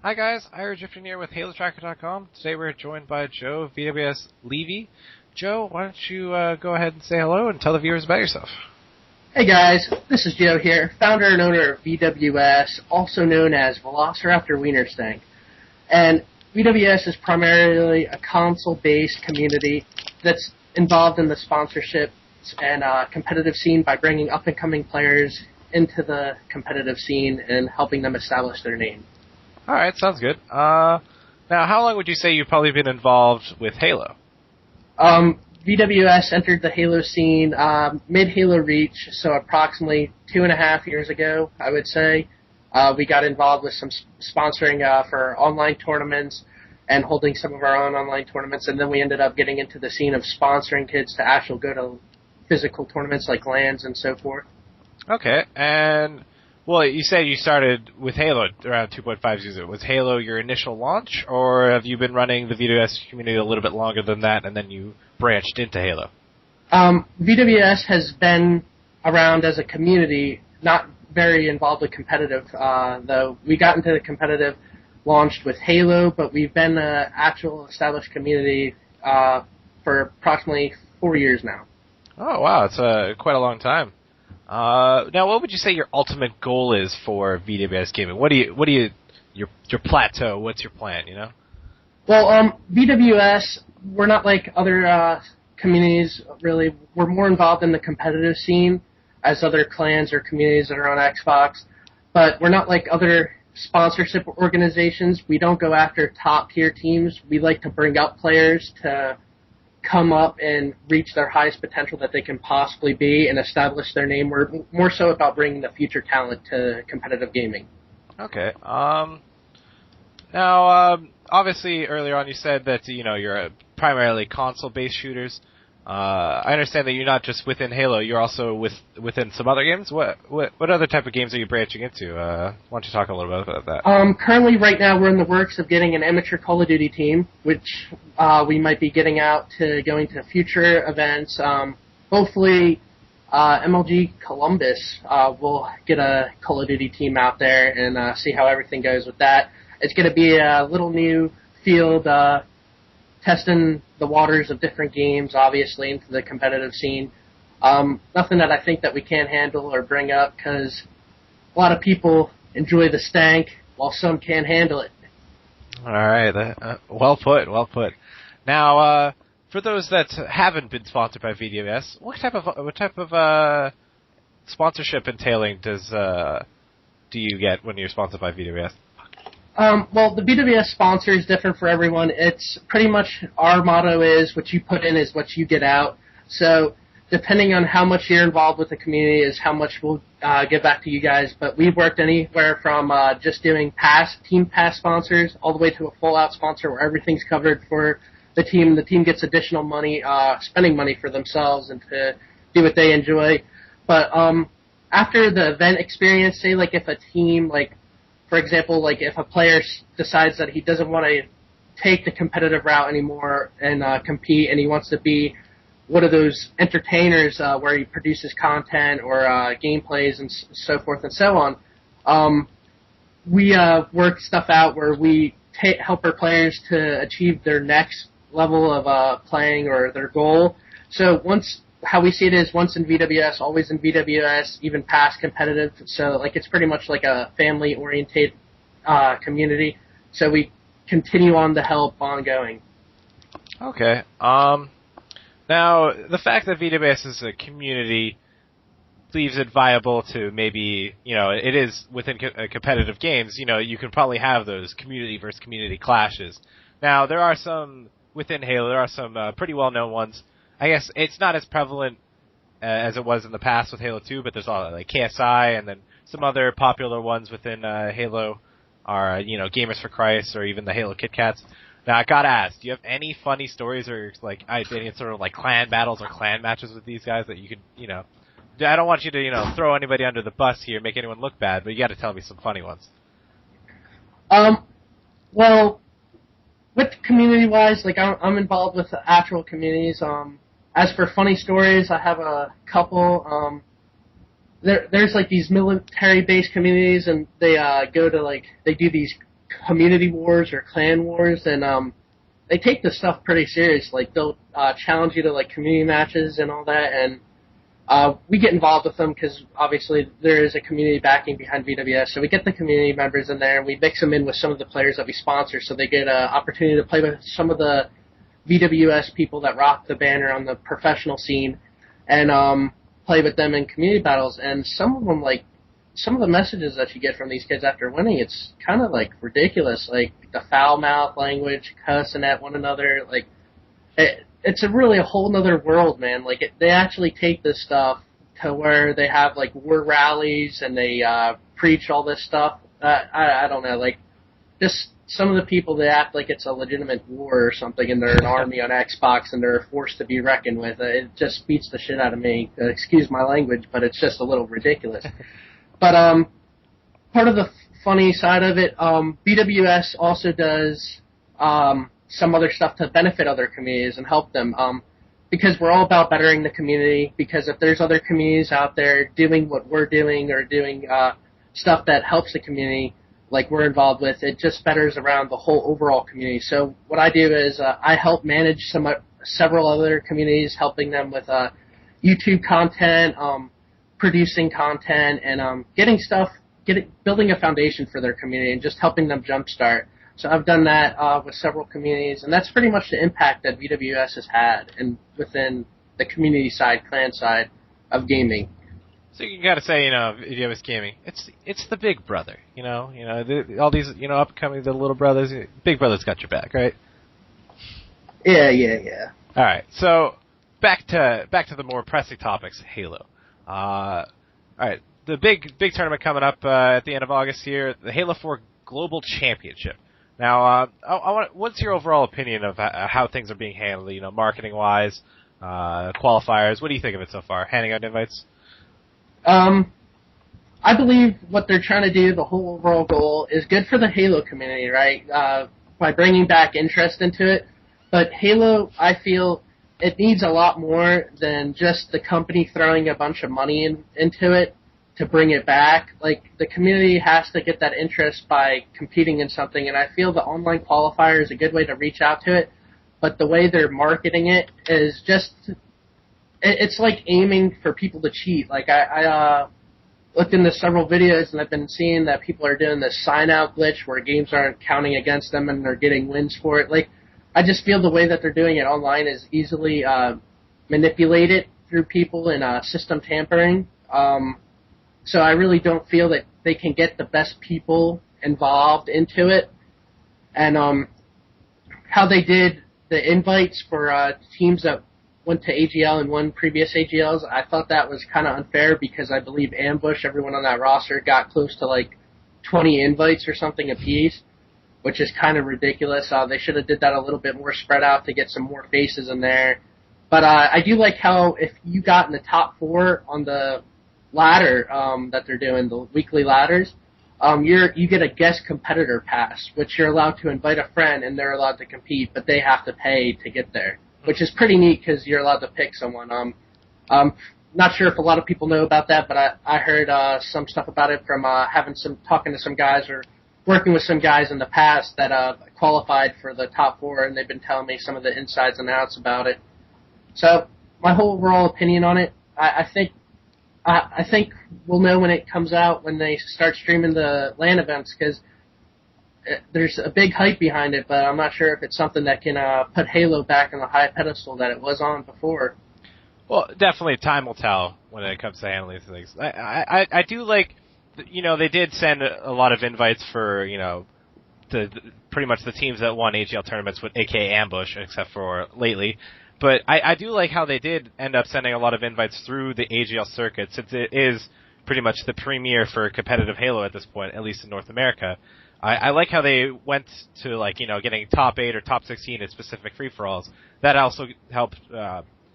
Hi guys, Ira Drifting here with Halotracker.com. Today we're joined by Joe of VwS Levy. Joe, why don't you go ahead and say hello and tell the viewers about yourself. Hey guys, this is Joe here, founder and owner of VwS, also known as Velociraptor Wiener Stank. And VwS is primarily a console-based community that's involved in the sponsorships and competitive scene by bringing up-and-coming players into the competitive scene and helping them establish their name. Alright, sounds good. Now, how long would you say you've probably been involved with Halo? VwS entered the Halo scene mid-Halo Reach, so approximately 2.5 years ago, I would say. We got involved with some sponsoring for online tournaments and holding some of our own online tournaments, and then we ended up getting into the scene of sponsoring kids to actually go to physical tournaments like LANs and so forth. Okay, and, well, you said you started with Halo around 2.5 years ago. Was Halo your initial launch, or have you been running the VwS community a little bit longer than that, and then you branched into Halo? VwS has been around as a community, not very involved with competitive, though. We got into the competitive, launched with Halo, but we've been an actual established community for approximately 4 years now. Oh, wow, it's quite a long time. Now, what would you say your ultimate goal is for VwS Gaming? What do you, your plateau? What's your plan? You know? Well, VwS, we're not like other communities. Really, we're more involved in the competitive scene as other clans or communities that are on Xbox. But we're not like other sponsorship organizations. We don't go after top tier teams. We like to bring up players to come up and reach their highest potential that they can possibly be and establish their name. We're more so about bringing the future talent to competitive gaming. Okay. Now, obviously, earlier on you said that, you know, you're primarily console-based shooters. I understand that you're not just within Halo, you're also within some other games. What other type of games are you branching into? Why don't you talk a little bit about that? Currently, right now, we're in the works of getting an amateur Call of Duty team, which we might be getting out to going to future events. Hopefully, MLG Columbus will get a Call of Duty team out there and see how everything goes with that. It's going to be a little new field, testing the waters of different games, obviously, into the competitive scene. Nothing that I think that we can't handle or bring up, because a lot of people enjoy the stank, while some can't handle it. All right, well put, well put. Now, for those that haven't been sponsored by VwS, what type of sponsorship entailing do you get when you're sponsored by VwS? Well, the VwS sponsor is different for everyone. It's pretty much our motto is what you put in is what you get out. So depending on how much you're involved with the community is how much we'll give back to you guys. But we've worked anywhere from just doing team pass sponsors all the way to a full-out sponsor where everything's covered for the team. The team gets additional money, spending money for themselves and to do what they enjoy. But after the event experience, say like if a team, like for example, like if a player decides that he doesn't want to take the competitive route anymore and compete, and he wants to be one of those entertainers where he produces content or gameplays and so forth and so on, we work stuff out where we help our players to achieve their next level of playing or their goal. So how we see it is once in VwS, always in VwS, even past competitive. So like it's pretty much like a family-oriented community. So we continue on the help ongoing. Okay. Now, the fact that VwS is a community leaves it viable to maybe, you know, it is within competitive games, you know, you can probably have those community versus community clashes. Now, there are some, within Halo, there are some pretty well-known ones. I guess it's not as prevalent as it was in the past with Halo 2, but there's all like KSI and then some other popular ones within Halo are, you know, Gamers for Christ or even the Halo Kit Kats. Now, I gotta ask, do you have any funny stories or like any sort of like clan battles or clan matches with these guys that you could, you know, I don't want you to, you know, throw anybody under the bus here, make anyone look bad, but you gotta tell me some funny ones. Well, with community-wise, like I'm involved with the actual communities. As for funny stories, I have a couple. There's like these military-based communities, and they go to like they do these community wars or clan wars, and they take this stuff pretty serious. Like they'll challenge you to like community matches and all that, and we get involved with them because obviously there is a community backing behind VwS. So we get the community members in there and we mix them in with some of the players that we sponsor, so they get an opportunity to play with some of the VwS people that rock the banner on the professional scene, and play with them in community battles. And some of them, like some of the messages that you get from these kids after winning, it's kind of like ridiculous. Like the foul mouth language, cussing at one another, like it's really a whole nother world, man. Like they actually take this stuff to where they have like war rallies and they preach all this stuff. I don't know, like just some of the people, they act like it's a legitimate war or something, and they're an army on Xbox and they're a force to be reckoned with. It just beats the shit out of me. Excuse my language, but it's just a little ridiculous. But part of the funny side of it, VwS also does some other stuff to benefit other communities and help them, because we're all about bettering the community. Because if there's other communities out there doing what we're doing or doing stuff that helps the community, like we're involved with, it just betters around the whole overall community. So what I do is I help manage several other communities, helping them with YouTube content, producing content, and building a foundation for their community and just helping them jumpstart. So I've done that with several communities, and that's pretty much the impact that VwS has had and within the community side, clan side of gaming. So you gotta say, VwS Gaming, it's the big brother, all these, upcoming the little brothers, big brother's got your back, right? Yeah. All right, so back to the more pressing topics, Halo. All right, the big tournament coming up at the end of August here, the Halo 4 Global Championship. Now, what's your overall opinion of how things are being handled, marketing wise, qualifiers? What do you think of it so far? Handing out invites? I believe what they're trying to do, the whole overall goal, is good for the Halo community, right? By bringing back interest into it. But Halo, I feel, it needs a lot more than just the company throwing a bunch of money into it to bring it back. Like, the community has to get that interest by competing in something, and I feel the online qualifier is a good way to reach out to it. But the way they're marketing it is just... It's like aiming for people to cheat. Like, I looked into several videos, and I've been seeing that people are doing this sign-out glitch where games aren't counting against them and they're getting wins for it. Like, I just feel the way that they're doing it online is easily manipulated through people and system tampering. So I really don't feel that they can get the best people involved into it. And how they did the invites for teams that went to AGL and won previous AGLs, I thought that was kind of unfair because I believe Ambush, everyone on that roster, got close to like 20 invites or something apiece, which is kind of ridiculous. They should have did that a little bit more spread out to get some more faces in there. But I do like how if you got in the top 4 on the ladder that they're doing, the weekly ladders, you get a guest competitor pass, which you're allowed to invite a friend and they're allowed to compete, but they have to pay to get there, which is pretty neat because you're allowed to pick someone. Not sure if a lot of people know about that, but I heard some stuff about it from talking to some guys or working with some guys in the past that qualified for the top 4, and they've been telling me some of the insides and outs about it. So my whole overall opinion on it, I think we'll know when it comes out, when they start streaming the LAN events, because there's a big hype behind it, but I'm not sure if it's something that can put Halo back on the high pedestal that it was on before. Well, definitely time will tell when it comes to handling things. I do like, they did send a lot of invites for, pretty much the teams that won AGL tournaments with aka Ambush, except for lately. But I do like how they did end up sending a lot of invites through the AGL circuit, since it is pretty much the premier for competitive Halo at this point, at least in North America. I like how they went to, getting top 8 or top 16 in specific free-for-alls. That also helped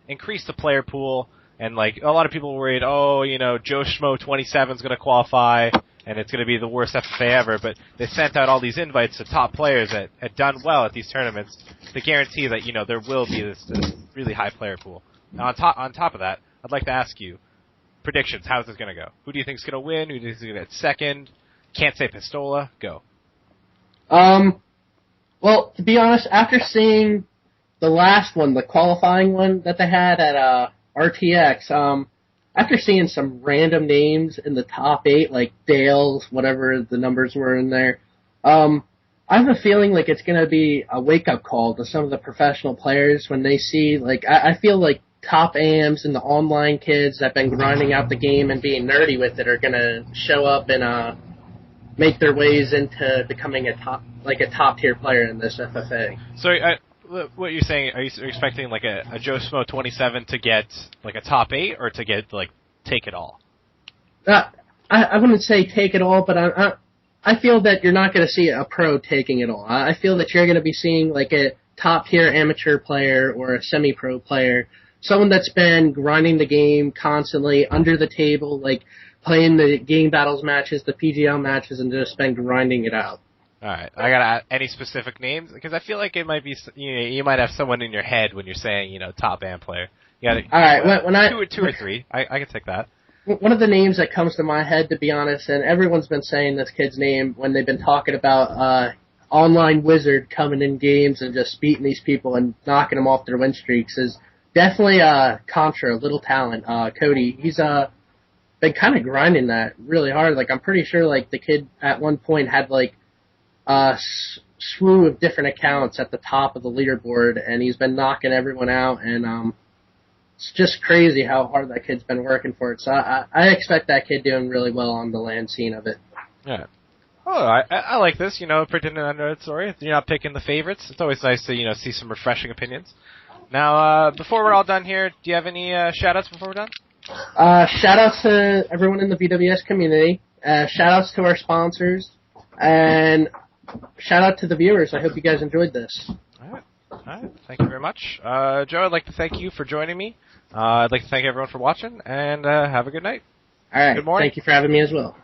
increase the player pool, and, a lot of people were worried, Joe Schmo 27 is going to qualify, and it's going to be the worst FFA ever, but they sent out all these invites to top players that had done well at these tournaments to guarantee that, there will be this really high player pool. Now, on top of that, I'd like to ask you, predictions, how's this going to go? Who do you think is going to win? Who do you think is going to get second? Can't say Pistola. Go. Well, to be honest, after seeing the last one, the qualifying one that they had at RTX, after seeing some random names in the top 8, like Dale's, whatever the numbers were in there, I have a feeling like it's going to be a wake-up call to some of the professional players when they see, like, I feel like top AMs and the online kids that have been grinding out the game and being nerdy with it are going to show up and make their ways into becoming a top tier player in this FFA. So, what you're saying? Are you expecting like a Joe Smo 27 to get like a top 8, or to get like take it all? I wouldn't say take it all, but I feel that you're not going to see a pro taking it all. I feel that you're going to be seeing like a top tier amateur player or a semi-pro player, someone that's been grinding the game constantly under the table, like playing the game battles matches, the PGL matches, and just been grinding it out. All right, I gotta any specific names, because I feel like it might be, you might have someone in your head when you're saying top band player. You gotta, all right, when two or three, I can take that. One of the names that comes to my head, to be honest, and everyone's been saying this kid's name when they've been talking about online wizard coming in games and just beating these people and knocking them off their win streaks, is definitely Contra, Little Talent, Cody. He's been kind of grinding that really hard. Like, I'm pretty sure like the kid at one point had like a slew of different accounts at the top of the leaderboard, and he's been knocking everyone out, and it's just crazy how hard that kid's been working for it. So I expect that kid doing really well on the LAN scene of it. Yeah. Oh, I like this, pretending under a story. You're not picking the favorites. It's always nice to, see some refreshing opinions. Now, before we're all done here, do you have any shout-outs before we're done? Shout-outs to everyone in the VwS community. Shout-outs to our sponsors. And shout-out to the viewers. I hope you guys enjoyed this. All right. Thank you very much. Joe, I'd like to thank you for joining me. I'd like to thank everyone for watching, and have a good night. All right. Good morning. Thank you for having me as well.